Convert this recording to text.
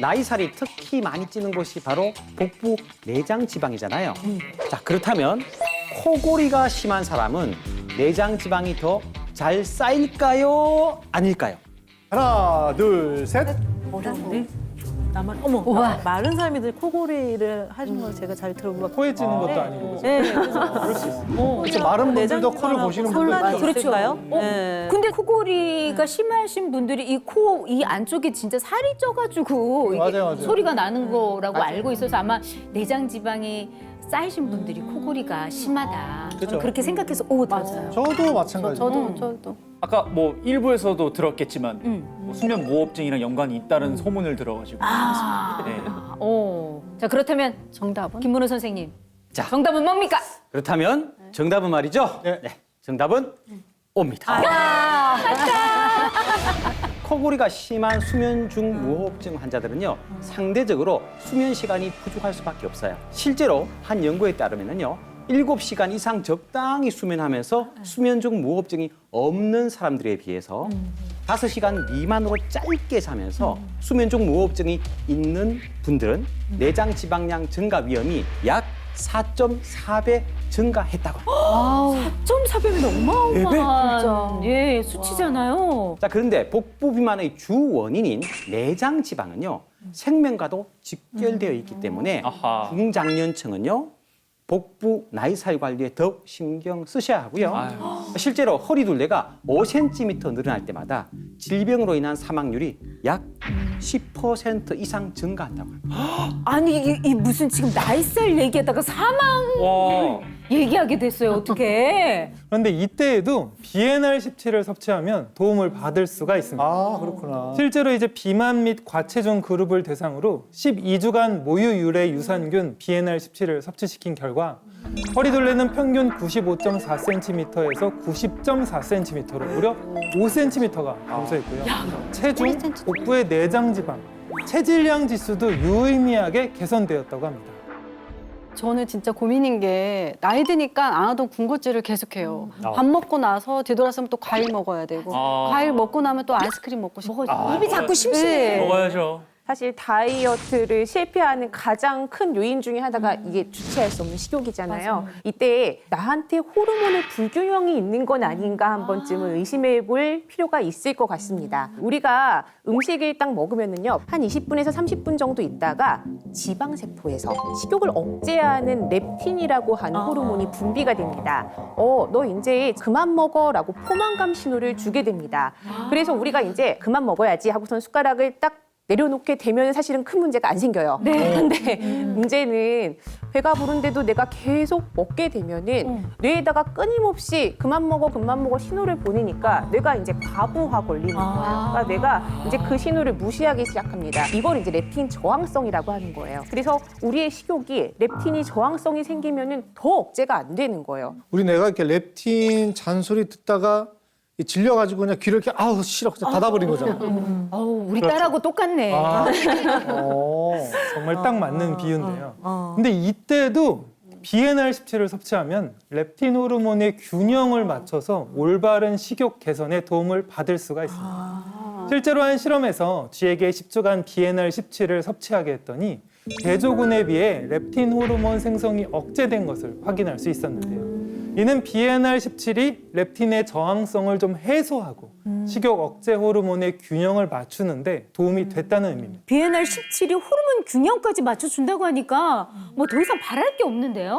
나이살이 특히 많이 찌는 곳이 바로 복부 내장 지방이잖아요. 자, 그렇다면 코골이가 심한 사람은 내장 지방이 더 잘 쌓일까요? 아닐까요? 하나, 둘, 셋. 어려운데? 나만 어머 마른 사람이들 코골이를 하는 걸 제가 잘 들어보고 코에 찌는 것도 아니고. 그죠? 네, 그래서 그럴 수 있어. 그렇죠. 마른 분들도 코를 보시는 분들 혼란이 있어요. 있을까요? 그렇죠. 근데 코골이가 심하신 분들이 이 코 이 안쪽에 진짜 살이 쪄가지고 이게 맞아요. 소리가 나는 거라고 알고 있어서 아마 내장 지방이 쌓이신 분들이 코골이가 심하다. 그죠. 저는 그렇게 생각해서 맞아요. 저도 마찬가지예요. 저도 아까 뭐 일부에서도 들었겠지만 뭐 수면 무호흡증이랑 연관이 있다는 소문을 들어가지고 네. 자 그렇다면 정답은 김문호 선생님, 자. 정답은 뭡니까? 그렇다면 정답은 말이죠? 네. 정답은 옵니다. 코골이가 심한 수면 중 무호흡증 환자들은요, 상대적으로 수면 시간이 부족할 수밖에 없어요. 실제로 한 연구에 따르면요, 7시간 이상 적당히 수면하면서 수면 중 무호흡증이 없는 사람들에 비해서 5시간 미만으로 짧게 자면서 수면 중 무호흡증이 있는 분들은 내장 지방량 증가 위험이 약 4.4배 증가했다고 합니다. 4.4배면 어마어마한 예, 수치잖아요. 자, 그런데 복부 비만의 주 원인인 내장 지방은요, 생명과도 직결되어 있기 때문에 아하. 중장년층은요, 복부 나이살 관리에 더욱 신경 쓰셔야 하고요. 실제로 허리둘레가 5cm 늘어날 때마다 질병으로 인한 사망률이 약 10% 이상 증가한다고 합니다. 아니 이 무슨 지금 나이살 얘기하다가 사망 와. 얘기하게 됐어요. 어떻게? 그런데 이때에도 BNR17을 섭취하면 도움을 받을 수가 있습니다. 어. 아, 그렇구나. 실제로 이제 비만 및 과체중 그룹을 대상으로 12주간 모유 유래 유산균 BNR17을 섭취시킨 결과 허리둘레는 평균 95.4cm에서 90.4cm로 무려 5cm가 감소했고요. 체중, 복부의 내장 지방, 체질량 지수도 유의미하게 개선되었다고 합니다. 저는 진짜 고민인 게 나이 드니까 안 하던 군것질을 계속해요. 밥 먹고 나서 뒤돌아서면 또 과일 먹어야 되고 과일 먹고 나면 또 아이스크림 먹고 싶고 입이 자꾸 심심해. 먹어야죠. 사실 다이어트를 실패하는 가장 큰 요인 중에 하나가 이게 주체할 수 없는 식욕이잖아요. 이때 나한테 호르몬의 불균형이 있는 건 아닌가 한 번쯤은 의심해 볼 필요가 있을 것 같습니다. 우리가 음식을 딱 먹으면은요, 한 20분에서 30분 정도 있다가 지방세포에서 식욕을 억제하는 렙틴이라고 하는 호르몬이 분비가 됩니다. 너 이제 그만 먹어라고 포만감 신호를 주게 됩니다. 그래서 우리가 이제 그만 먹어야지 하고선 숟가락을 딱 내려놓게 되면 사실은 큰 문제가 안 생겨요. 그런데 문제는 배가 부른데도 내가 계속 먹게 되면은 뇌에다가 끊임없이 그만 먹어 신호를 보내니까 뇌가 이제 과부하 걸리는 거예요. 그러니까 내가 이제 그 신호를 무시하기 시작합니다. 이걸 이제 렙틴 저항성이라고 하는 거예요. 그래서 우리의 식욕이 렙틴이 저항성이 생기면은 더 억제가 안 되는 거예요. 우리 내가 이렇게 렙틴 잔소리 듣다가 질려가지고 그냥 귀를 이렇게 아우 싫어 그냥 닫아버린 거잖아. 우리 딸하고 똑같네. 정말 딱 맞는 비유인데요. 근데 이때도 BNR17을 섭취하면 렙틴 호르몬의 균형을 맞춰서 올바른 식욕 개선에 도움을 받을 수가 있습니다. 실제로 한 실험에서 쥐에게 10주간 BNR17을 섭취하게 했더니 대조군에 비해 렙틴 호르몬 생성이 억제된 것을 확인할 수 있었는데요. 이는 BNR17이 렙틴의 저항성을 좀 해소하고 식욕 억제 호르몬의 균형을 맞추는데 도움이 됐다는 의미입니다. BNR17이 호르몬 균형까지 맞춰준다고 하니까 뭐 더 이상 바랄 게 없는데요?